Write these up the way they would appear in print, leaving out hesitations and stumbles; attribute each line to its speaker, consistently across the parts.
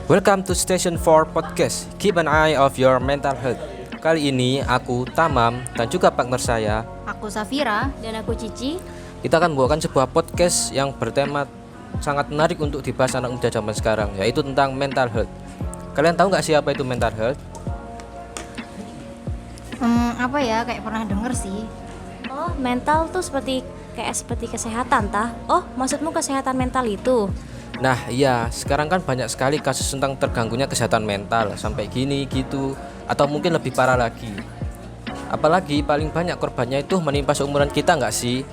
Speaker 1: Welcome to Station 4 Podcast. Keep an eye of your mental health. Kali ini aku Tamam dan juga partner saya,
Speaker 2: aku Safira dan aku Cici.
Speaker 1: kita akan membawakan sebuah podcast yang bertema sangat menarik untuk dibahas anak muda zaman sekarang, yaitu tentang mental health. Kalian tahu nggak sih apa itu mental health?
Speaker 2: Apa ya, kayak pernah denger sih.
Speaker 3: Oh, mental tuh seperti kesehatan tah? Oh, maksudmu kesehatan mental itu?
Speaker 1: Nah iya, sekarang kan banyak sekali kasus tentang terganggunya kesehatan mental, sampai gini gitu, atau mungkin lebih parah lagi. Apalagi paling banyak korbannya itu menimpa seumuran kita nggak sih?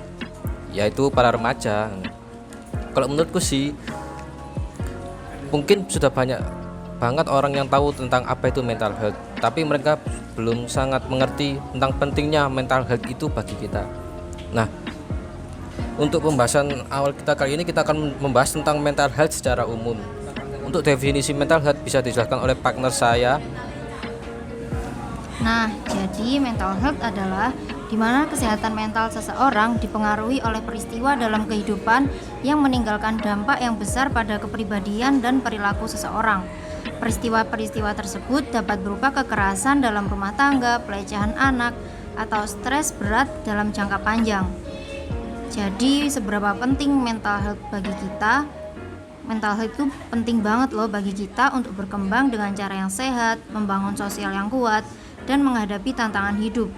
Speaker 1: Yaitu para remaja. Kalau menurutku sih, mungkin sudah banyak banget orang yang tahu tentang apa itu mental health, tapi mereka belum sangat mengerti tentang pentingnya mental health itu bagi kita. Nah, untuk pembahasan awal kita kali ini, kita akan membahas tentang mental health secara umum. Untuk definisi mental health bisa dijelaskan oleh partner saya.
Speaker 2: Nah, jadi mental health adalah di mana kesehatan mental seseorang dipengaruhi oleh peristiwa dalam kehidupan yang meninggalkan dampak yang besar pada kepribadian dan perilaku seseorang. Peristiwa-peristiwa tersebut dapat berupa kekerasan dalam rumah tangga, pelecehan anak, atau stres berat dalam jangka panjang. Jadi seberapa penting mental health bagi kita? Mental health itu penting banget loh bagi kita untuk berkembang dengan cara yang sehat, membangun sosial yang kuat, dan menghadapi tantangan hidup.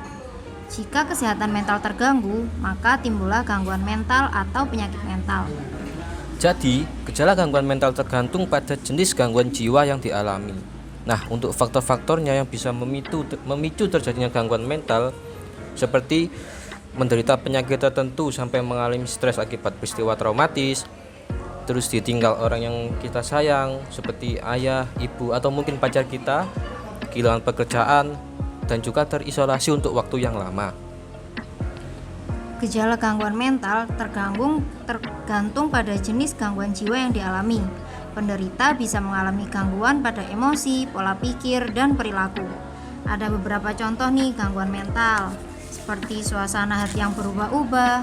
Speaker 2: Jika kesehatan mental terganggu, maka timbullah gangguan mental atau penyakit mental.
Speaker 1: Jadi, gejala gangguan mental tergantung pada jenis gangguan jiwa yang dialami. Nah, untuk faktor-faktornya yang bisa memicu terjadinya gangguan mental, seperti menderita penyakit tertentu sampai mengalami stres akibat peristiwa traumatis, terus ditinggal orang yang kita sayang seperti ayah, ibu, atau mungkin pacar kita, kehilangan pekerjaan, dan juga terisolasi untuk waktu yang lama.
Speaker 2: Gejala gangguan mental tergantung pada jenis gangguan jiwa yang dialami. Penderita bisa mengalami gangguan pada emosi, pola pikir, dan perilaku. Ada beberapa contoh nih gangguan mental, seperti suasana hati yang berubah-ubah,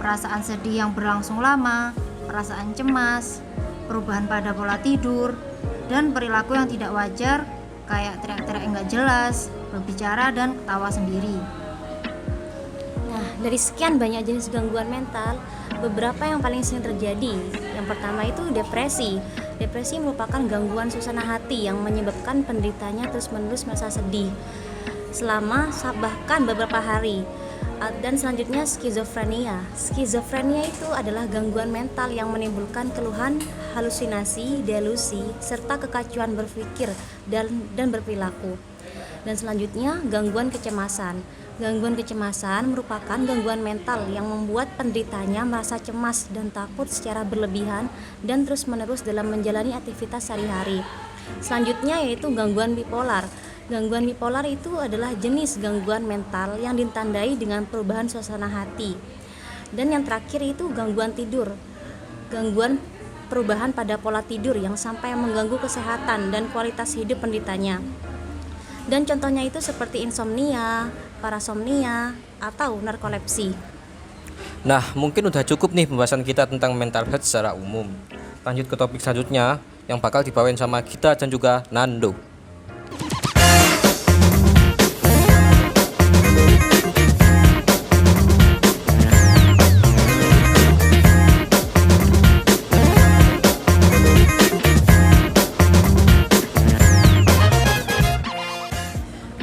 Speaker 2: perasaan sedih yang berlangsung lama, perasaan cemas, perubahan pada pola tidur, dan perilaku yang tidak wajar kayak teriak-teriak enggak jelas, berbicara, dan ketawa sendiri.
Speaker 3: Nah, dari sekian banyak jenis gangguan mental, beberapa yang paling sering terjadi. Yang pertama itu depresi. Depresi merupakan gangguan suasana hati yang menyebabkan penderitanya terus-menerus merasa sedih selama bahkan beberapa hari. Dan selanjutnya skizofrenia. Skizofrenia itu adalah gangguan mental yang menimbulkan keluhan, halusinasi, delusi, serta kekacauan berpikir dan berperilaku. Dan selanjutnya gangguan kecemasan. Gangguan kecemasan merupakan gangguan mental yang membuat penderitanya merasa cemas dan takut secara berlebihan dan terus-menerus dalam menjalani aktivitas sehari-hari. Selanjutnya yaitu gangguan bipolar. Gangguan bipolar itu adalah jenis gangguan mental yang ditandai dengan perubahan suasana hati. Dan yang terakhir itu gangguan tidur. Gangguan perubahan pada pola tidur yang sampai mengganggu kesehatan dan kualitas hidup penderitanya. Dan contohnya itu seperti insomnia, parasomnia, atau narkolepsi.
Speaker 1: Nah, mungkin udah cukup nih pembahasan kita tentang mental health secara umum. Lanjut ke topik selanjutnya yang bakal dibawain sama kita dan juga Nando.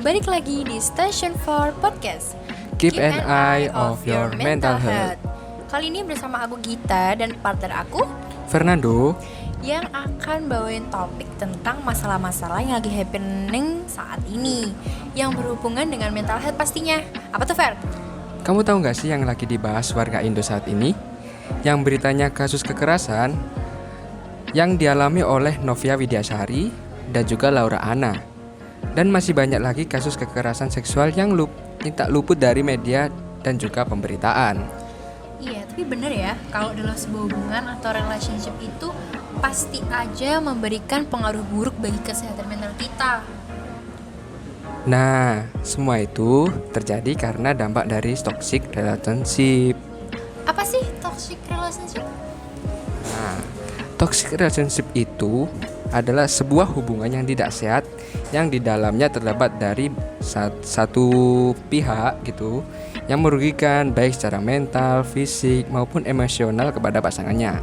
Speaker 4: Balik lagi di Station 4 Podcast.
Speaker 5: Keep an eye of your mental health.
Speaker 4: Kali ini bersama aku Gita dan partner aku
Speaker 5: Fernando
Speaker 4: yang akan bawain topik tentang masalah-masalah yang lagi happening saat ini yang berhubungan dengan mental health pastinya. Apa tuh, Fer?
Speaker 5: Kamu tahu gak sih yang lagi dibahas warga Indo saat ini? Yang beritanya kasus kekerasan yang dialami oleh Novia Widyasari dan juga Laura Anna. Dan masih banyak lagi kasus kekerasan seksual yang tak luput dari media dan juga pemberitaan.
Speaker 4: Iya, tapi bener ya, kalau dalam sebuah hubungan atau relationship itu pasti aja memberikan pengaruh buruk bagi kesehatan mental kita.
Speaker 5: Nah, semua itu terjadi karena dampak dari toxic relationship.
Speaker 4: Apa sih toxic relationship?
Speaker 5: Nah, toxic relationship itu adalah sebuah hubungan yang tidak sehat yang di dalamnya terdapat dari satu pihak gitu yang merugikan baik secara mental, fisik maupun emosional kepada pasangannya.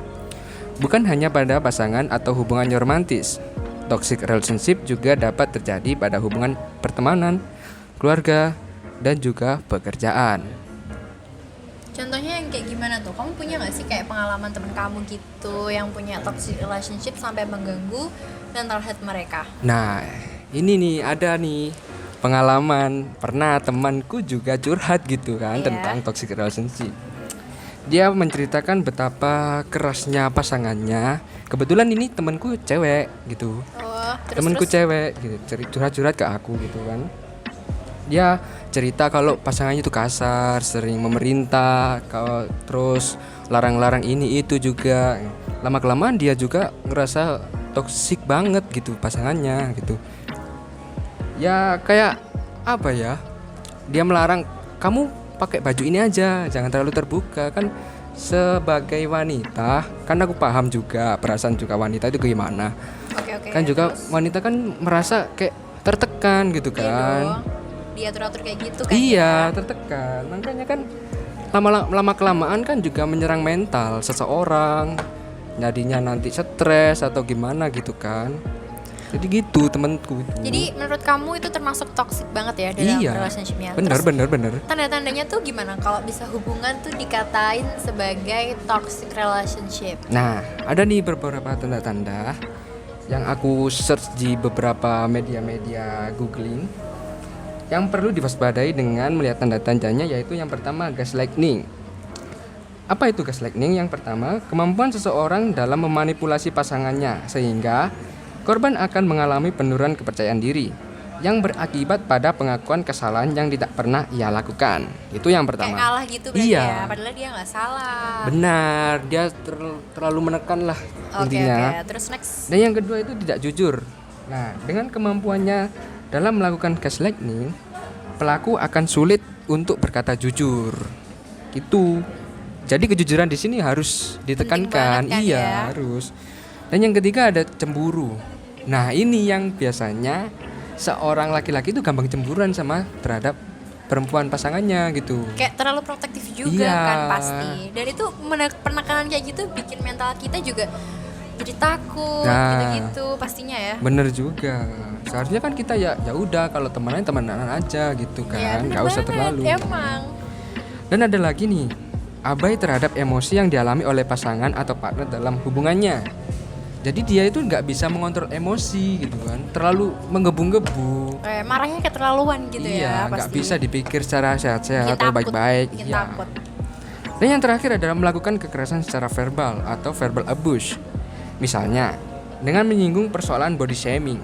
Speaker 5: Bukan hanya pada pasangan atau hubungan romantis. Toxic relationship juga dapat terjadi pada hubungan pertemanan, keluarga, dan juga pekerjaan.
Speaker 4: Contohnya yang kayak gimana tuh? Kamu punya gak sih kayak pengalaman temen kamu gitu yang punya toxic relationship sampai mengganggu mental health mereka?
Speaker 5: Nah, ini nih ada nih pengalaman, pernah temanku juga curhat gitu kan
Speaker 4: Iya.
Speaker 5: tentang toxic relationship. Dia menceritakan betapa kerasnya pasangannya. Kebetulan ini temanku cewek gitu.
Speaker 4: Oh,
Speaker 5: Temanku cewek gitu, curhat-curhat ke aku gitu kan. Dia cerita kalau pasangannya itu kasar, sering memerintah, terus larang-larang ini itu juga. Lama-kelamaan dia juga ngerasa toksik banget gitu pasangannya gitu. Ya kayak apa ya? Dia melarang kamu pakai baju ini aja, jangan terlalu terbuka kan. Sebagai wanita, kan aku paham juga perasaan juga wanita itu gimana.
Speaker 4: Oke,
Speaker 5: Kan juga
Speaker 4: terus?
Speaker 5: wanita kan merasa kayak tertekan gitu
Speaker 4: Iya
Speaker 5: kan.
Speaker 4: dong. Diatur-atur kayak gitu kan.
Speaker 5: Iya,
Speaker 4: ya?
Speaker 5: tertekan. Makanya kan lama kelamaan kan juga menyerang mental seseorang. Jadinya nanti stres atau gimana gitu kan. Jadi gitu temanku itu.
Speaker 4: Jadi menurut kamu itu termasuk toxic banget ya dalam
Speaker 5: iya.
Speaker 4: relationship-nya?
Speaker 5: Bener.
Speaker 4: Terus tanda-tandanya tuh gimana kalau bisa hubungan tuh dikatain sebagai toxic relationship?
Speaker 5: Nah, ada nih beberapa tanda-tanda yang aku search di beberapa media-media googling yang perlu diwaspadai dengan melihat tanda-tandanya, yaitu yang pertama gaslighting. Apa itu gaslighting? Yang pertama, kemampuan seseorang dalam memanipulasi pasangannya sehingga korban akan mengalami penurunan kepercayaan diri yang berakibat pada pengakuan kesalahan yang tidak pernah ia lakukan. Itu yang pertama.
Speaker 4: Kayak ngalah gitu berarti
Speaker 5: Iya.
Speaker 4: ya, padahal dia nggak salah.
Speaker 5: Benar, dia terlalu menekan lah
Speaker 4: Oke,
Speaker 5: intinya.
Speaker 4: terus next.
Speaker 5: Dan yang kedua itu tidak jujur. Nah, dengan kemampuannya dalam melakukan gaslighting, pelaku akan sulit untuk berkata jujur. Itu. Jadi kejujuran di sini harus ditekankan.
Speaker 4: banget kan
Speaker 5: Iya,
Speaker 4: ya.
Speaker 5: harus. Dan yang ketiga ada cemburu. Nah, ini yang biasanya seorang laki-laki itu gampang cemburuan sama terhadap perempuan pasangannya gitu.
Speaker 4: Kayak terlalu protektif juga
Speaker 5: Iya.
Speaker 4: kan pasti. Dan itu penekanan kayak gitu bikin mental kita juga jadi takut
Speaker 5: Nah.
Speaker 4: gitu-gitu pastinya ya.
Speaker 5: Bener juga. Seharusnya kan kita ya udah kalau temenan aja gitu
Speaker 4: Ya,
Speaker 5: kan,
Speaker 4: bener
Speaker 5: nggak usah
Speaker 4: banget,
Speaker 5: terlalu.
Speaker 4: Emang.
Speaker 5: Dan ada lagi nih, abai terhadap emosi yang dialami oleh pasangan atau partner dalam hubungannya. Jadi dia itu nggak bisa mengontrol emosi gitu kan, terlalu menggebu-gebu.
Speaker 4: Marahnya keterlaluan gitu
Speaker 5: Iya,
Speaker 4: ya
Speaker 5: nggak
Speaker 4: pasti.
Speaker 5: bisa dipikir secara sehat-sehat
Speaker 4: Bikin
Speaker 5: atau
Speaker 4: takut,
Speaker 5: baik-baik.
Speaker 4: bikin
Speaker 5: Iya.
Speaker 4: takut.
Speaker 5: Dan yang terakhir adalah melakukan kekerasan secara verbal atau verbal abuse. Misalnya, dengan menyinggung persoalan body shaming,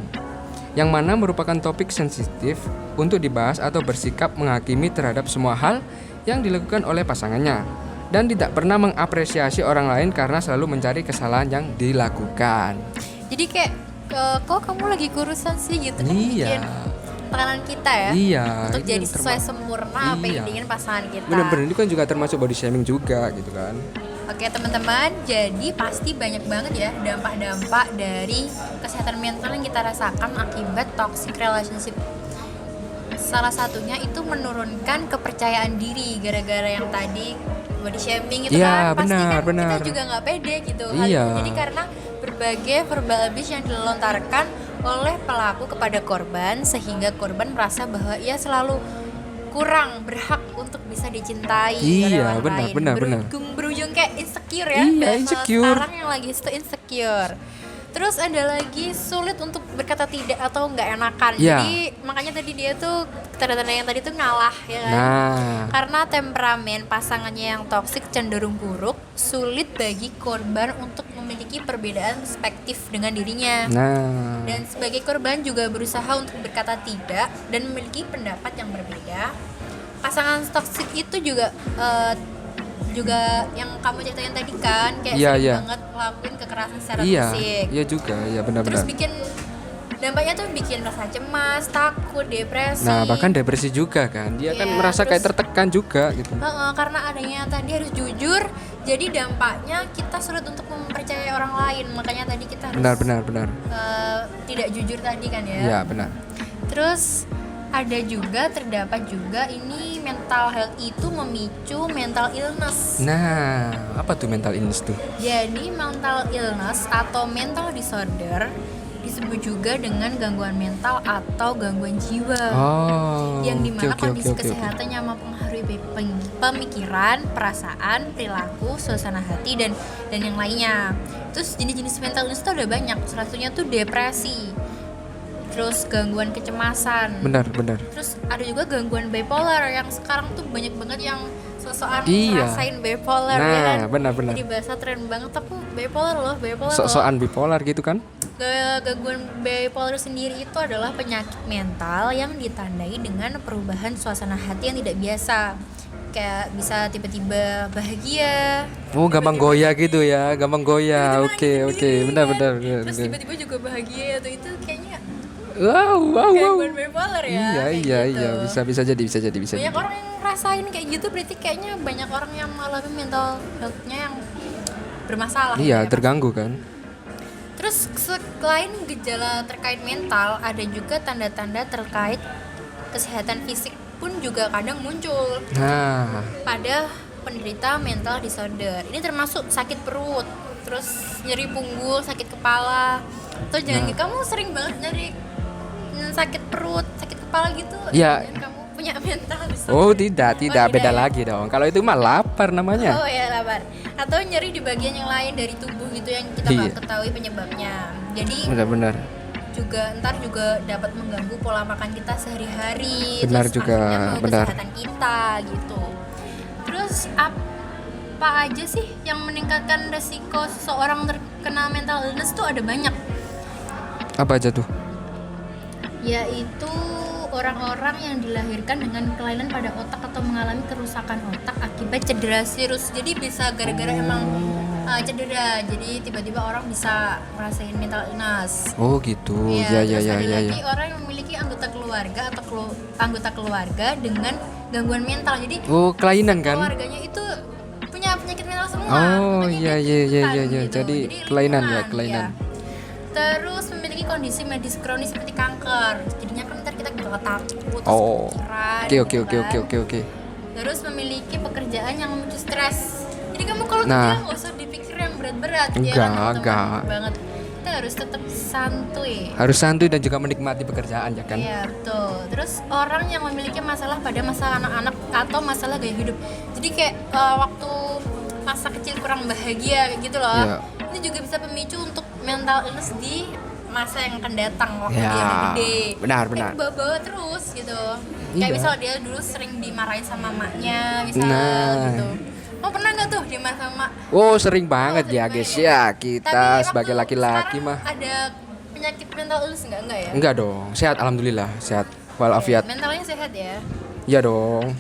Speaker 5: yang mana merupakan topik sensitif untuk dibahas atau bersikap menghakimi terhadap semua hal yang dilakukan oleh pasangannya, dan tidak pernah mengapresiasi orang lain karena selalu mencari kesalahan yang dilakukan.
Speaker 4: Jadi kayak kok kamu lagi kurusan sih gitu kan,
Speaker 5: Iya.
Speaker 4: bikin tekanan kita ya.
Speaker 5: Iya,
Speaker 4: Untuk
Speaker 5: itu
Speaker 4: jadi
Speaker 5: yang
Speaker 4: sesuai sempurna apa yang
Speaker 5: Iya.
Speaker 4: diingin pasangan kita.
Speaker 5: Bener-bener itu kan juga termasuk body shaming juga gitu kan.
Speaker 4: Oke teman-teman, jadi pasti banyak banget ya dampak-dampak dari kesehatan mental yang kita rasakan akibat toxic relationship. Salah satunya itu menurunkan kepercayaan diri gara-gara yang tadi body shaming itu
Speaker 5: Iya,
Speaker 4: kan pasti
Speaker 5: benar,
Speaker 4: kan
Speaker 5: benar.
Speaker 4: kita juga nggak pede gitu. Hal
Speaker 5: Iya.
Speaker 4: itu jadi karena berbagai verbal abuse yang dilontarkan oleh pelaku kepada korban sehingga korban merasa bahwa ia selalu kurang berhak untuk bisa dicintai oleh
Speaker 5: Iya,
Speaker 4: orang lain.
Speaker 5: benar.
Speaker 4: Berujung kayak insecure ya.
Speaker 5: Iya,
Speaker 4: Dan
Speaker 5: insecure.
Speaker 4: sekarang yang lagi itu insecure. Terus ada lagi sulit untuk berkata tidak atau nggak enakan.
Speaker 5: Iya.
Speaker 4: Jadi makanya tadi dia tuh tanda-tanda yang tadi tuh ngalah ya kan.
Speaker 5: Nah,
Speaker 4: Karena temperamen pasangannya yang toksik cenderung buruk, sulit bagi korban untuk memiliki perbedaan perspektif dengan dirinya.
Speaker 5: nah.
Speaker 4: Dan sebagai korban juga berusaha untuk berkata tidak dan memiliki pendapat yang berbeda. Pasangan toksik itu juga yang kamu ceritain tadi kan kayak
Speaker 5: Iya,
Speaker 4: sering
Speaker 5: iya.
Speaker 4: banget ngelakuin kekerasan secara
Speaker 5: Iya,
Speaker 4: fisik.
Speaker 5: iya juga, iya
Speaker 4: Terus
Speaker 5: benar-benar.
Speaker 4: bikin dampaknya tuh bikin rasa cemas, takut, depresi.
Speaker 5: Nah, bahkan depresi juga kan. Dia kan
Speaker 4: Iya,
Speaker 5: merasa kayak
Speaker 4: terus-
Speaker 5: tertekan juga gitu.
Speaker 4: Karena adanya tadi harus jujur, jadi dampaknya kita sulit untuk mempercayai orang lain. Makanya tadi kita harus
Speaker 5: Benar.
Speaker 4: tidak jujur tadi kan ya.
Speaker 5: Iya, benar.
Speaker 4: Terus terdapat juga ini mental health itu memicu mental illness.
Speaker 5: Nah, apa tuh mental illness tuh?
Speaker 4: Jadi mental illness atau mental disorder disebut juga dengan gangguan mental atau gangguan jiwa.
Speaker 5: Oh.
Speaker 4: Yang dimana
Speaker 5: oke,
Speaker 4: kondisi
Speaker 5: oke.
Speaker 4: kesehatan yang mempengaruhi pemikiran, perasaan, perilaku, suasana hati dan yang lainnya. Terus jenis-jenis mental illness itu ada banyak. Salah satunya tuh depresi. Terus gangguan kecemasan.
Speaker 5: Benar.
Speaker 4: Terus ada juga gangguan bipolar yang sekarang tuh banyak banget yang sosokan
Speaker 5: Iya.
Speaker 4: ngerasain bipolar
Speaker 5: Nah,
Speaker 4: ya kan.
Speaker 5: benar.
Speaker 4: Jadi bahasa tren banget tapi bipolar loh.
Speaker 5: Sok-sokan bipolar gitu kan?
Speaker 4: Gangguan bipolar sendiri itu adalah penyakit mental yang ditandai dengan perubahan suasana hati yang tidak biasa. Kayak bisa tiba-tiba bahagia.
Speaker 5: Oh, gampang goyah gitu ya, gampang goyah.
Speaker 4: tiba-tiba
Speaker 5: Oke,
Speaker 4: nangis
Speaker 5: benar.
Speaker 4: sendiri, kan. Terus tiba-tiba juga bahagia tuh itu kayaknya
Speaker 5: Wow.
Speaker 4: gangguan bipolar ya. kayak gitu.
Speaker 5: Bisa jadi.
Speaker 4: Banyak orang yang ngerasain kayak gitu, berarti kayaknya banyak orang yang mengalami mental health-nya yang bermasalah.
Speaker 5: Iya,
Speaker 4: gitu ya.
Speaker 5: terganggu kan?
Speaker 4: Terus selain gejala terkait mental, ada juga tanda-tanda terkait kesehatan fisik pun juga kadang muncul
Speaker 5: Nah,
Speaker 4: pada penderita mental disorder. Ini termasuk sakit perut, terus nyeri punggung, sakit kepala. Terus jangan kamu sering banget nyeri sakit perut, sakit kepala gitu.
Speaker 5: Iya.
Speaker 4: Jangan kamu punya mental disorder.
Speaker 5: oh tidak, beda
Speaker 4: ya?
Speaker 5: lagi dong. Kalau itu mah lapar namanya.
Speaker 4: Oh ya lapar. Atau nyeri di bagian yang lain dari tubuh gitu yang kita
Speaker 5: Iya.
Speaker 4: nggak ketahui penyebabnya. Jadi
Speaker 5: Benar.
Speaker 4: ntar juga dapat mengganggu pola makan kita sehari-hari.
Speaker 5: Benar
Speaker 4: terus
Speaker 5: juga,
Speaker 4: akhirnya mengganggu
Speaker 5: benar.
Speaker 4: kesehatan kita gitu. Terus apa aja sih yang meningkatkan resiko seseorang terkena mental illness tuh ada banyak.
Speaker 5: Apa aja tuh?
Speaker 4: Yaitu orang-orang yang dilahirkan dengan kelainan pada otak atau mengalami kerusakan otak akibat cedera serius. Jadi bisa gara-gara emang cedera, jadi tiba-tiba orang bisa ngerasain mental illness.
Speaker 5: Oh gitu.
Speaker 4: Iya,
Speaker 5: Ya.
Speaker 4: terus ada lagi orang yang memiliki anggota keluarga atau anggota keluarga dengan gangguan mental. Jadi
Speaker 5: Oh, kelainan kan?
Speaker 4: keluarganya itu punya penyakit mental semua.
Speaker 5: Oh,
Speaker 4: Makanya
Speaker 5: iya.
Speaker 4: dia ikutan gitu.
Speaker 5: Jadi kelainan ya,
Speaker 4: lingkungan,
Speaker 5: kelainan.
Speaker 4: ya. Terus memiliki kondisi medis kronis seperti kanker. Jadinya kan ntar kita bakal takut, terus
Speaker 5: Oh.
Speaker 4: kepikiran,
Speaker 5: Oke.
Speaker 4: gitu kan.
Speaker 5: Oke.
Speaker 4: Terus memiliki pekerjaan yang memicu stres. Jadi kamu kalau
Speaker 5: Nah.
Speaker 4: kerja nggak usah dipikir yang berat-berat ya
Speaker 5: Enggak,
Speaker 4: kan, teman-teman?
Speaker 5: enggak.
Speaker 4: Banget. Kita harus tetap santuy.
Speaker 5: Harus santuy dan juga menikmati pekerjaan ya kan?
Speaker 4: Iya betul. Terus orang yang memiliki masalah pada masa anak-anak atau masalah gaya hidup. Jadi kayak waktu masa kecil kurang bahagia kayak gitu loh.
Speaker 5: Iya.
Speaker 4: Itu juga bisa pemicu untuk mental illness di masa yang akan datang waktu
Speaker 5: Ya,
Speaker 4: dia udah gede.
Speaker 5: benar.
Speaker 4: Kayak bawa terus gitu. Kayak
Speaker 5: Iya.
Speaker 4: misal dia dulu sering dimarahin sama maknya, misal
Speaker 5: Nah.
Speaker 4: gitu. Mau pernah nggak tuh dimarahin sama mak?
Speaker 5: Oh, sering banget
Speaker 4: sering
Speaker 5: ya
Speaker 4: banget
Speaker 5: guys
Speaker 4: ya.
Speaker 5: ya.
Speaker 4: Tapi
Speaker 5: Kita
Speaker 4: waktu
Speaker 5: sebagai laki-laki
Speaker 4: sekarang
Speaker 5: mah
Speaker 4: ada penyakit mental illness enggak ya?
Speaker 5: enggak dong. Sehat alhamdulillah, sehat walafiat.
Speaker 4: Mentalnya sehat ya.
Speaker 5: Iya dong.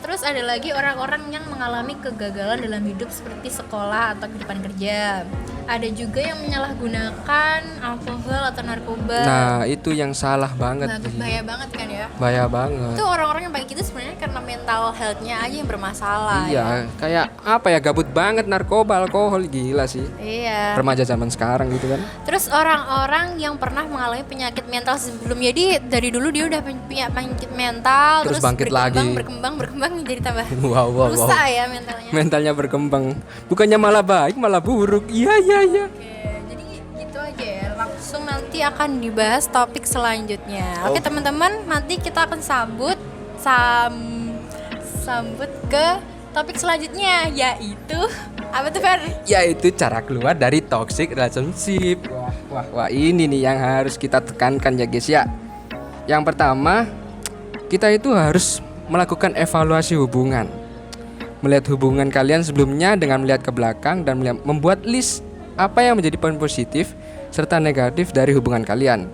Speaker 4: Terus ada lagi orang-orang yang mengalami kegagalan dalam hidup seperti sekolah atau kehidupan kerja. Ada juga yang menyalahgunakan alkohol atau narkoba.
Speaker 5: Nah, itu yang salah banget.
Speaker 4: Bahaya banget kan ya.
Speaker 5: Bahaya banget.
Speaker 4: Itu orang-orang yang kayak gitu sebenarnya karena mental health-nya aja yang bermasalah.
Speaker 5: Iya, kayak apa ya, gabut banget narkoba, alkohol, gila sih.
Speaker 4: Iya.
Speaker 5: Remaja zaman sekarang gitu kan.
Speaker 4: Terus orang-orang yang pernah mengalami penyakit mental sebelumnya, jadi dari dulu dia udah punya penyakit mental,
Speaker 5: Terus bangkit lagi.
Speaker 4: berkembang jadi tambah
Speaker 5: Wow.
Speaker 4: rusak ya mentalnya.
Speaker 5: Mentalnya berkembang. Bukannya malah baik, malah buruk. Iya.
Speaker 4: Oke, jadi gitu aja ya. Langsung nanti akan dibahas topik selanjutnya. Oke, teman-teman, nanti kita akan sambut ke topik selanjutnya, yaitu apa tuh, Fer?
Speaker 5: Yaitu cara keluar dari toxic relationship. Wah, ini nih yang harus kita tekankan ya guys ya. Yang pertama, kita itu harus melakukan evaluasi hubungan. Melihat hubungan kalian sebelumnya dengan melihat ke belakang dan membuat list apa yang menjadi poin positif serta negatif dari hubungan kalian.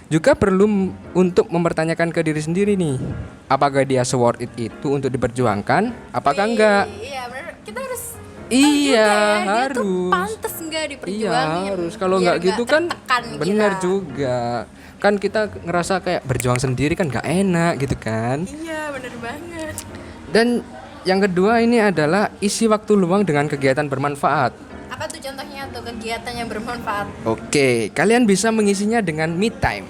Speaker 5: Juga perlu untuk mempertanyakan ke diri sendiri nih, apakah dia worth it itu untuk diperjuangkan, apakah enggak?
Speaker 4: Iya, benar. Kita harus
Speaker 5: Iya,
Speaker 4: dia tuh
Speaker 5: harus.
Speaker 4: pantes nggak
Speaker 5: Iya
Speaker 4: diperjuangin.
Speaker 5: harus. Kalau
Speaker 4: Biar
Speaker 5: nggak gitu kan
Speaker 4: tertekan
Speaker 5: benar
Speaker 4: kita.
Speaker 5: juga. Kan kita ngerasa kayak berjuang sendiri kan nggak enak gitu kan.
Speaker 4: Iya bener banget.
Speaker 5: Dan yang kedua ini adalah isi waktu luang dengan kegiatan bermanfaat.
Speaker 4: Apa tuh contohnya tuh kegiatan yang bermanfaat?
Speaker 5: Oke, kalian bisa mengisinya dengan me time.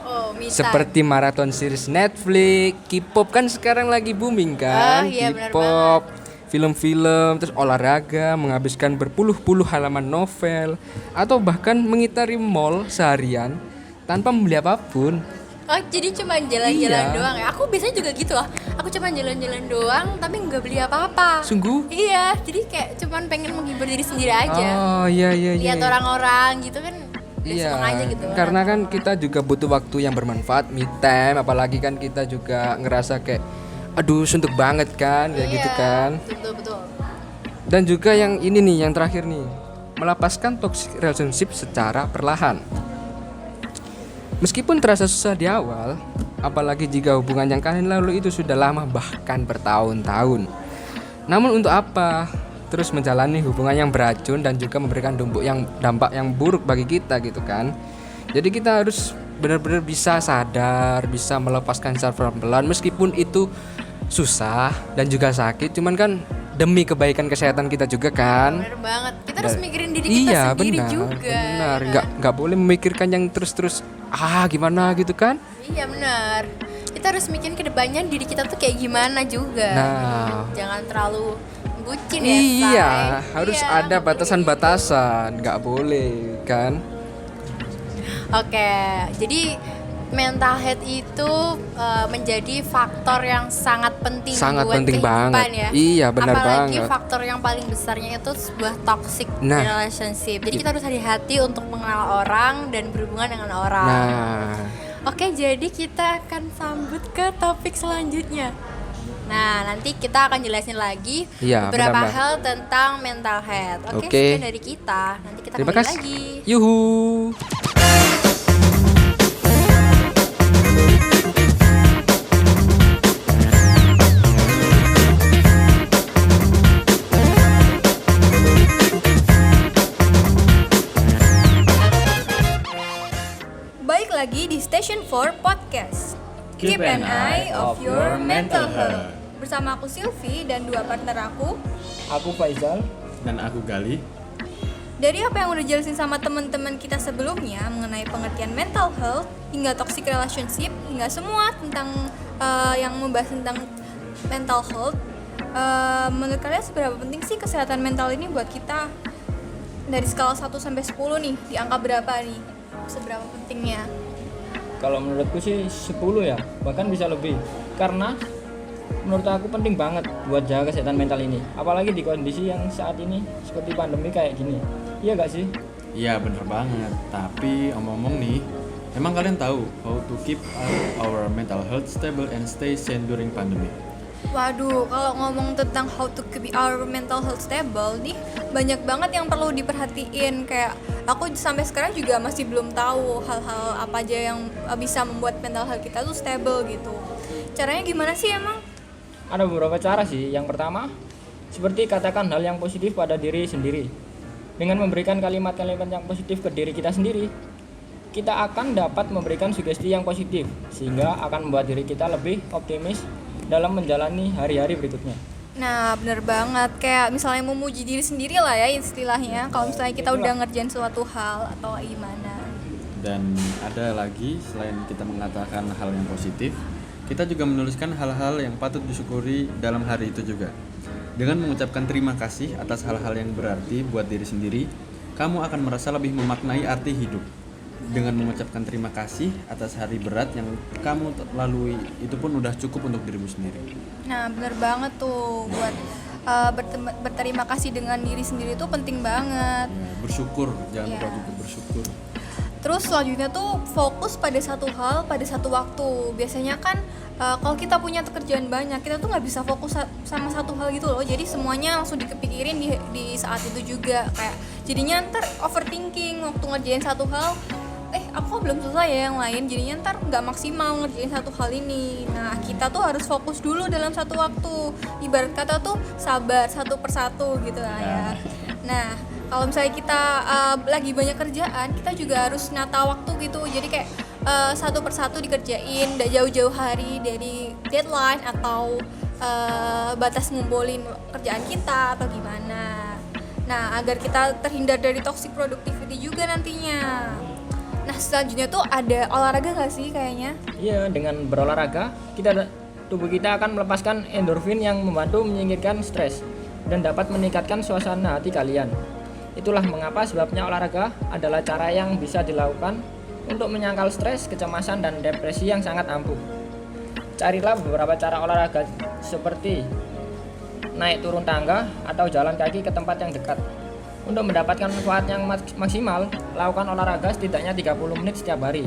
Speaker 4: Oh, me time.
Speaker 5: Seperti maraton series Netflix, K-pop kan sekarang lagi booming kan.
Speaker 4: Iya, benar
Speaker 5: K-pop, film-film, terus olahraga, menghabiskan berpuluh-puluh halaman novel, atau bahkan mengitari mall seharian tanpa membeli apapun.
Speaker 4: Oh, jadi cuma jalan-jalan
Speaker 5: Iya.
Speaker 4: doang ya? Aku biasanya juga gitu loh. Aku cuma jalan-jalan doang, tapi nggak beli apa-apa.
Speaker 5: Sungguh?
Speaker 4: Iya, jadi kayak cuman pengen menghibur diri sendiri aja.
Speaker 5: Oh iya iya iya.
Speaker 4: Lihat orang-orang gitu kan, udah
Speaker 5: Iya,
Speaker 4: seneng aja gitu.
Speaker 5: karena kan kita juga butuh waktu yang bermanfaat, me time, apalagi kan kita juga ngerasa kayak aduh suntuk banget kan, kayak gitu kan.
Speaker 4: Betul.
Speaker 5: Dan juga yang ini nih, yang terakhir nih, melepaskan toxic relationship secara perlahan. Meskipun terasa susah di awal, apalagi jika hubungan yang kalian lalui itu sudah lama bahkan bertahun-tahun. Namun untuk apa? Terus menjalani hubungan yang beracun dan juga memberikan dampak yang buruk bagi kita gitu kan. Jadi kita harus benar-benar bisa sadar, bisa melepaskan secara pelan-pelan meskipun itu susah dan juga sakit, cuman kan demi kebaikan kesehatan kita juga kan.
Speaker 4: Bener banget. Kita harus mikirin diri kita sendiri juga.
Speaker 5: Benar,
Speaker 4: kan?
Speaker 5: nggak boleh memikirkan yang terus-terus gimana gitu kan.
Speaker 4: Iya benar. Kita harus mikirin ke depannya diri kita tuh kayak gimana juga.
Speaker 5: Nah.
Speaker 4: Jangan terlalu bucin ya,
Speaker 5: Iya,
Speaker 4: say.
Speaker 5: harus
Speaker 4: Iya,
Speaker 5: ada
Speaker 4: nggak boleh
Speaker 5: batasan-batasan, nggak boleh kan.
Speaker 4: Oke, jadi mental health itu menjadi faktor yang sangat penting
Speaker 5: Sangat
Speaker 4: buat
Speaker 5: penting
Speaker 4: kehidupan
Speaker 5: banget.
Speaker 4: ya.
Speaker 5: Iya, benar
Speaker 4: Apalagi
Speaker 5: banget.
Speaker 4: faktor yang paling besarnya itu sebuah toxic
Speaker 5: Nah.
Speaker 4: relationship. Jadi kita harus hati-hati untuk mengenal orang dan berhubungan dengan orang.
Speaker 5: Nah,
Speaker 4: Oke, jadi kita akan sambut ke topik selanjutnya. Nah, nanti kita akan jelasin lagi
Speaker 5: Iya,
Speaker 4: beberapa
Speaker 5: benar-benar.
Speaker 4: hal tentang mental health. Oke,
Speaker 5: Oke.
Speaker 4: sekian dari kita. Nanti kita
Speaker 5: terima
Speaker 4: kembali
Speaker 5: kasih.
Speaker 4: lagi.
Speaker 5: Yuhu.
Speaker 6: Baik lagi di Station 4 Podcast. Keep an eye of your mental health. Bersama aku Silvi dan dua partner aku.
Speaker 7: Aku Faizal.
Speaker 8: Dan aku Gali.
Speaker 6: Dari apa yang udah jelasin sama teman-teman kita sebelumnya mengenai pengertian mental health hingga toxic relationship hingga semua tentang yang membahas tentang mental health. Menurut kalian seberapa penting sih kesehatan mental ini buat kita? Dari skala 1 sampai 10 nih, di angka berapa nih? Seberapa pentingnya?
Speaker 7: Kalau menurutku sih 10 ya, bahkan bisa lebih. Karena menurut aku penting banget buat jaga kesehatan mental ini. Apalagi di kondisi yang saat ini seperti pandemi kayak gini. Iya gak sih?
Speaker 8: Iya bener banget. Tapi omong-omong nih, emang kalian tahu how to keep our mental health stable and stay sane during pandemic?
Speaker 6: Waduh, kalau ngomong tentang how to keep our mental health stable nih, banyak banget yang perlu diperhatiin. Kayak aku sampai sekarang juga masih belum tahu hal-hal apa aja yang bisa membuat mental health kita tuh stable gitu. Caranya gimana sih emang?
Speaker 7: Ada beberapa cara sih. Yang pertama, seperti katakan hal yang positif pada diri sendiri. Dengan memberikan kalimat-kalimat yang positif ke diri kita sendiri, kita akan dapat memberikan sugesti yang positif, sehingga akan membuat diri kita lebih optimis dalam menjalani hari-hari berikutnya.
Speaker 6: Nah, bener banget. Kayak misalnya memuji diri sendiri lah ya istilahnya. Kalau misalnya kita udah ngerjain suatu hal atau gimana.
Speaker 8: Dan ada lagi, selain kita mengatakan hal yang positif, kita juga menuliskan hal-hal yang patut disyukuri dalam hari itu juga. Dengan mengucapkan terima kasih atas hal-hal yang berarti buat diri sendiri, kamu akan merasa lebih memaknai arti hidup. Dengan mengucapkan terima kasih atas hari berat yang kamu lalui, itu pun udah cukup untuk dirimu sendiri.
Speaker 6: Nah, bener banget tuh buat berterima kasih dengan diri sendiri itu penting banget.
Speaker 8: Ya, bersyukur, jangan
Speaker 6: Iya.
Speaker 8: lupa juga bersyukur.
Speaker 6: Terus selanjutnya tuh fokus pada satu hal pada satu waktu. Biasanya kan kalau kita punya pekerjaan banyak, kita tuh nggak bisa fokus sama satu hal gitu loh. Jadi semuanya langsung dikepikirin di saat itu juga. Kayak jadinya ntar overthinking waktu ngerjain satu hal, aku kok belum selesai ya yang lain, jadinya ntar nggak maksimal ngerjain satu hal ini. Nah, kita tuh harus fokus dulu dalam satu waktu, ibarat kata tuh sabar satu persatu gitu lah ya. Nah, kalau misalnya kita lagi banyak kerjaan, kita juga harus nata waktu gitu, jadi kayak satu persatu dikerjain, nggak jauh-jauh hari dari deadline atau batas ngumpulin kerjaan kita atau gimana. Nah, agar kita terhindar dari toxic productivity juga nantinya. Nah, selanjutnya tuh ada olahraga nggak sih kayaknya?
Speaker 7: Iya, dengan berolahraga tubuh kita akan melepaskan endorfin yang membantu menyingkirkan stres dan dapat meningkatkan suasana hati kalian. Itulah mengapa sebabnya olahraga adalah cara yang bisa dilakukan untuk menyangkal stres, kecemasan, dan depresi yang sangat ampuh. Carilah beberapa cara olahraga seperti naik turun tangga atau jalan kaki ke tempat yang dekat. Untuk mendapatkan manfaat yang maksimal, lakukan olahraga setidaknya 30 menit setiap hari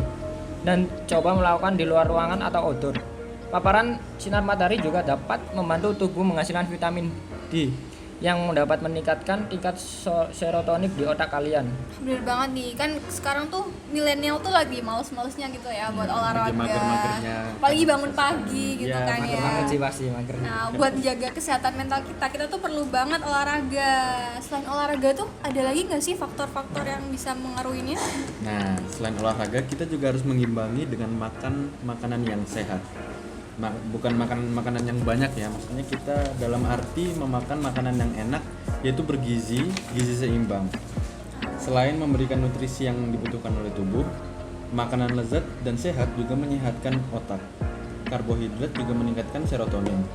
Speaker 7: dan coba melakukan di luar ruangan atau outdoor. Paparan sinar matahari juga dapat membantu tubuh menghasilkan vitamin D yang dapat meningkatkan tingkat serotonin di otak kalian.
Speaker 6: Bener banget nih, kan sekarang tuh milenial tuh lagi males-malesnya gitu ya buat olahraga.
Speaker 8: Mager-magernya.
Speaker 6: Apalagi bangun pagi gitu kan ya.
Speaker 7: Banget sih pasti mager.
Speaker 6: Nah, buat jaga kesehatan mental kita tuh perlu banget olahraga. Selain olahraga tuh ada lagi nggak sih faktor-faktor yang bisa mengaruhinya?
Speaker 8: Nah, selain olahraga kita juga harus mengimbangi dengan makan makanan yang sehat. Bukan makan makanan yang banyak ya, maksudnya kita dalam arti memakan makanan yang enak, yaitu bergizi, gizi seimbang. Selain memberikan nutrisi yang dibutuhkan oleh tubuh, makanan lezat dan sehat juga menyehatkan otak. Karbohidrat juga meningkatkan serotonin.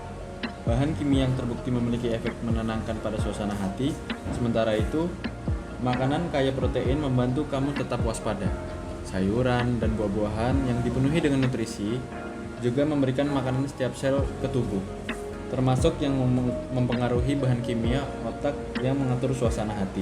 Speaker 8: Bahan kimia yang terbukti memiliki efek menenangkan pada suasana hati. Sementara itu, makanan kaya protein membantu kamu tetap waspada. Sayuran dan buah-buahan yang dipenuhi dengan nutrisi juga memberikan makanan setiap sel ke tubuh, termasuk yang mempengaruhi bahan kimia otak yang mengatur suasana hati.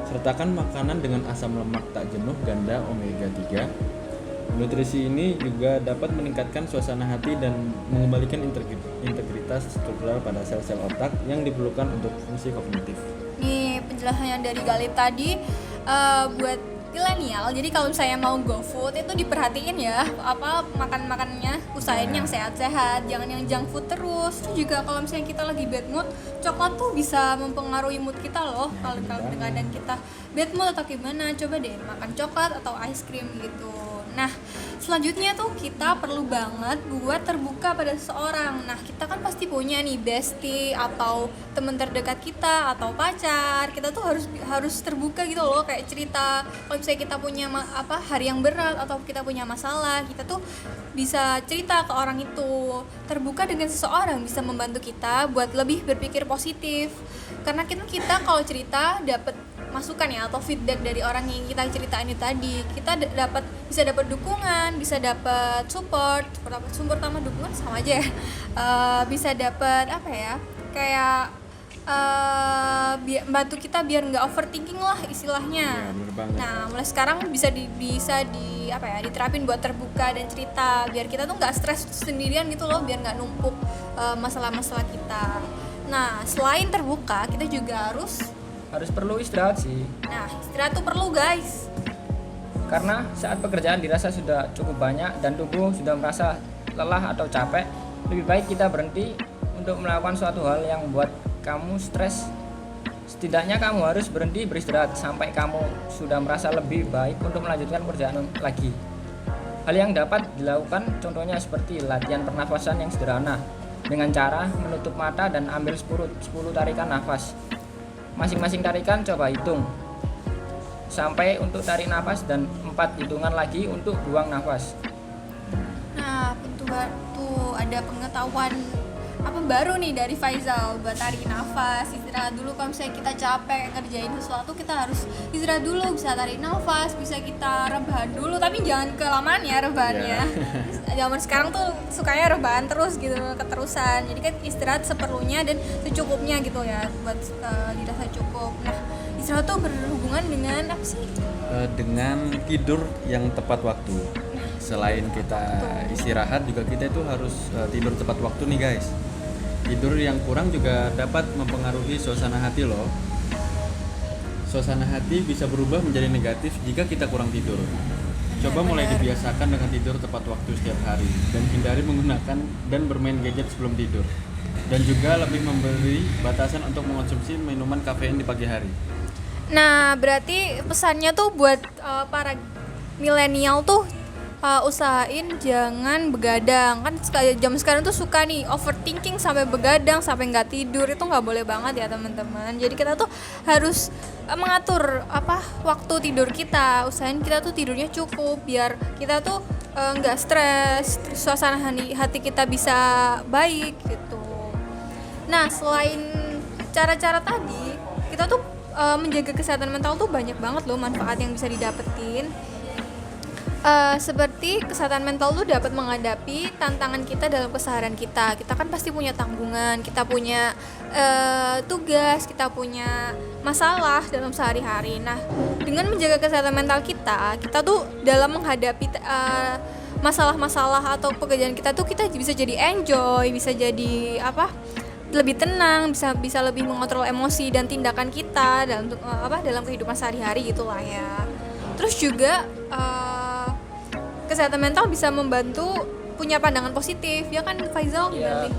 Speaker 8: Sertakan makanan dengan asam lemak tak jenuh ganda omega 3. Nutrisi ini juga dapat meningkatkan suasana hati dan mengembalikan integritas struktural pada sel-sel otak yang diperlukan untuk fungsi kognitif.
Speaker 6: Nih penjelasannya dari Galip tadi buat milenial, jadi kalau misalnya mau go food itu diperhatiin ya apa makanannya, usahain yang sehat-sehat, jangan yang junk food terus. Terus juga kalau misalnya kita lagi bad mood, coklat tuh bisa mempengaruhi mood kita loh. Kalau kadang kita bad mood atau gimana, coba deh makan coklat atau ice cream gitu. Nah, selanjutnya tuh kita perlu banget buat terbuka pada seseorang. Nah, kita kan pasti punya nih bestie atau teman terdekat kita atau pacar. Kita tuh harus terbuka gitu loh, kayak cerita. Kalau misalnya kita punya hari yang berat atau kita punya masalah, kita tuh bisa cerita ke orang itu. Terbuka dengan seseorang bisa membantu kita buat lebih berpikir positif. Karena kita kalau cerita dapat masukan ya atau feedback dari orang yang kita ceritain itu tadi, kita bisa dapat dukungan, bisa dapat support sama dukungan sama aja ya. Bisa dapat apa ya, kayak bantu kita biar nggak overthinking lah istilahnya. Nah, mulai sekarang bisa diterapin buat terbuka dan cerita biar kita tuh nggak stres sendirian gitu loh, biar nggak numpuk masalah-masalah kita. Nah, selain terbuka, kita juga harus
Speaker 7: perlu istirahat sih.
Speaker 6: Nah, istirahat tuh perlu guys.
Speaker 7: Karena saat pekerjaan dirasa sudah cukup banyak dan tubuh sudah merasa lelah atau capek, lebih baik kita berhenti untuk melakukan suatu hal yang membuat kamu stres. Setidaknya kamu harus berhenti beristirahat sampai kamu sudah merasa lebih baik untuk melanjutkan pekerjaan lagi. Hal yang dapat dilakukan contohnya seperti latihan pernafasan yang sederhana dengan cara menutup mata dan ambil 10 tarikan nafas. Masing-masing tarikan coba hitung sampai untuk tarik nafas dan 4 hitungan lagi untuk buang nafas.
Speaker 6: Nah, tuh ada pengetahuan baru nih dari Faizal buat tarik nafas, istirahat dulu. Kalau misalnya kita capek ngerjain sesuatu, kita harus istirahat dulu, bisa tarik nafas, bisa kita rebahan dulu, tapi jangan kelamaan ya rebahannya. Zaman sekarang tuh sukanya rebahan terus gitu, keterusan. Jadi kan istirahat seperlunya dan secukupnya gitu ya, buat dirasa cukup. Nah, istirahat tuh berhubungan dengan apa sih?
Speaker 8: Dengan tidur yang tepat waktu. Selain kita istirahat juga kita itu harus tidur tepat waktu nih guys. Tidur yang kurang juga dapat mempengaruhi suasana hati loh. Suasana hati bisa berubah menjadi negatif jika kita kurang tidur. Coba mulai dibiasakan dengan tidur tepat waktu setiap hari dan hindari menggunakan dan bermain gadget sebelum tidur. Dan juga lebih memberi batasan untuk mengonsumsi minuman kafein di pagi hari.
Speaker 6: Nah, berarti pesannya tuh buat para milenial tuh usahain jangan begadang. Kan jam sekarang tuh suka nih overthinking sampai begadang, sampai nggak tidur. Itu nggak boleh banget ya teman-teman. Jadi kita tuh harus mengatur waktu tidur kita. Usahain kita tuh tidurnya cukup biar kita tuh nggak stres, suasana hati kita bisa baik gitu. Nah, selain cara-cara tadi, kita tuh menjaga kesehatan mental tuh banyak banget loh manfaat yang bisa didapetin. Seperti kesehatan mental tuh dapat menghadapi tantangan kita dalam keseharian kita. Kita kan pasti punya tanggungan, kita punya tugas, kita punya masalah dalam sehari-hari. Nah, dengan menjaga kesehatan mental kita tuh dalam menghadapi masalah-masalah atau pekerjaan kita tuh kita bisa jadi enjoy, bisa jadi lebih tenang, bisa lebih mengontrol emosi dan tindakan kita dalam kehidupan sehari-hari gitulah ya. Terus juga kesehatan mental bisa membantu punya pandangan positif, ya kan Faizal?
Speaker 7: Ya,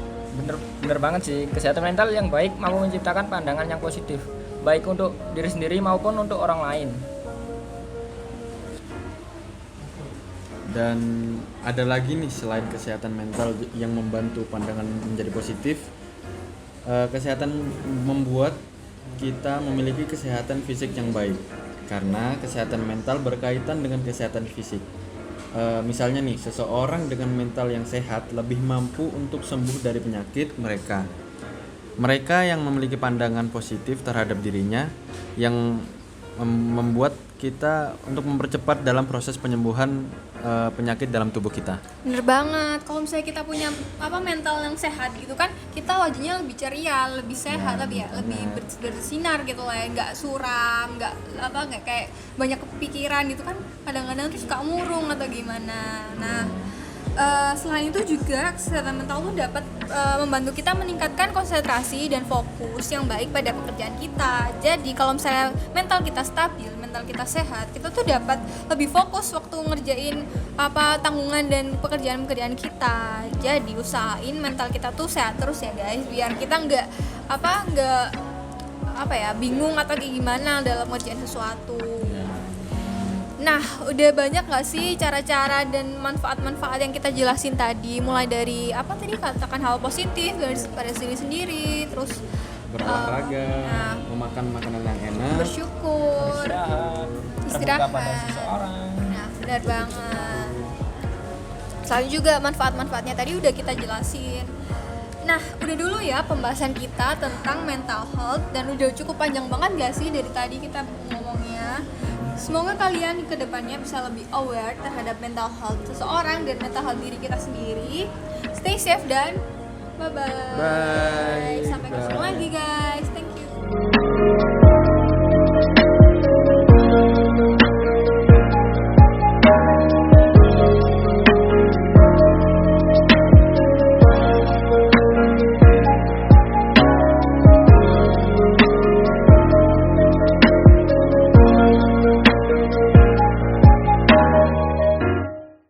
Speaker 7: bener banget sih. Kesehatan mental yang baik mampu menciptakan pandangan yang positif, baik untuk diri sendiri maupun untuk orang lain.
Speaker 8: Dan ada lagi nih selain kesehatan mental yang membantu pandangan menjadi positif, kesehatan membuat kita memiliki kesehatan fisik yang baik. Karena kesehatan mental berkaitan dengan kesehatan fisik. Misalnya nih, seseorang dengan mental yang sehat lebih mampu untuk sembuh dari penyakit mereka. Mereka yang memiliki pandangan positif terhadap dirinya yang membuat kita untuk mempercepat dalam proses penyembuhan penyakit dalam tubuh kita.
Speaker 6: Bener banget. Kalau misalnya kita punya mental yang sehat gitu kan, kita wajahnya lebih ceria, lebih sehat, lebih bersinar gitu lah, ya. Nggak suram, nggak kayak banyak kepikiran gitu kan. Kadang-kadang tuh suka murung atau gimana. Nah, selain itu juga kesehatan mental tuh dapat membantu kita meningkatkan konsentrasi dan fokus yang baik pada pekerjaan kita. Jadi kalau misalnya mental kita stabil, mental kita sehat, kita tuh dapat lebih fokus waktu ngerjain tanggungan dan pekerjaan kita. Jadi usahain mental kita tuh sehat terus ya guys, biar kita nggak bingung atau kayak gimana dalam ngerjain sesuatu. Nah, udah banyak gak sih cara-cara dan manfaat-manfaat yang kita jelasin tadi? Mulai dari katakan hal positif pada diri sendiri, terus
Speaker 8: berolahraga, memakan makanan yang enak,
Speaker 6: bersyukur, istirahat
Speaker 7: pada seseorang.
Speaker 6: Nah, benar banget. Selain juga manfaat-manfaatnya tadi udah kita jelasin. Nah, udah dulu ya pembahasan kita tentang mental health, dan udah cukup panjang banget gak sih dari tadi kita ngomongnya. Semoga kalian ke depannya bisa lebih aware terhadap mental health seseorang dan mental health diri kita sendiri. Stay safe dan bye-bye.
Speaker 8: Bye.
Speaker 6: Sampai ketemu lagi guys.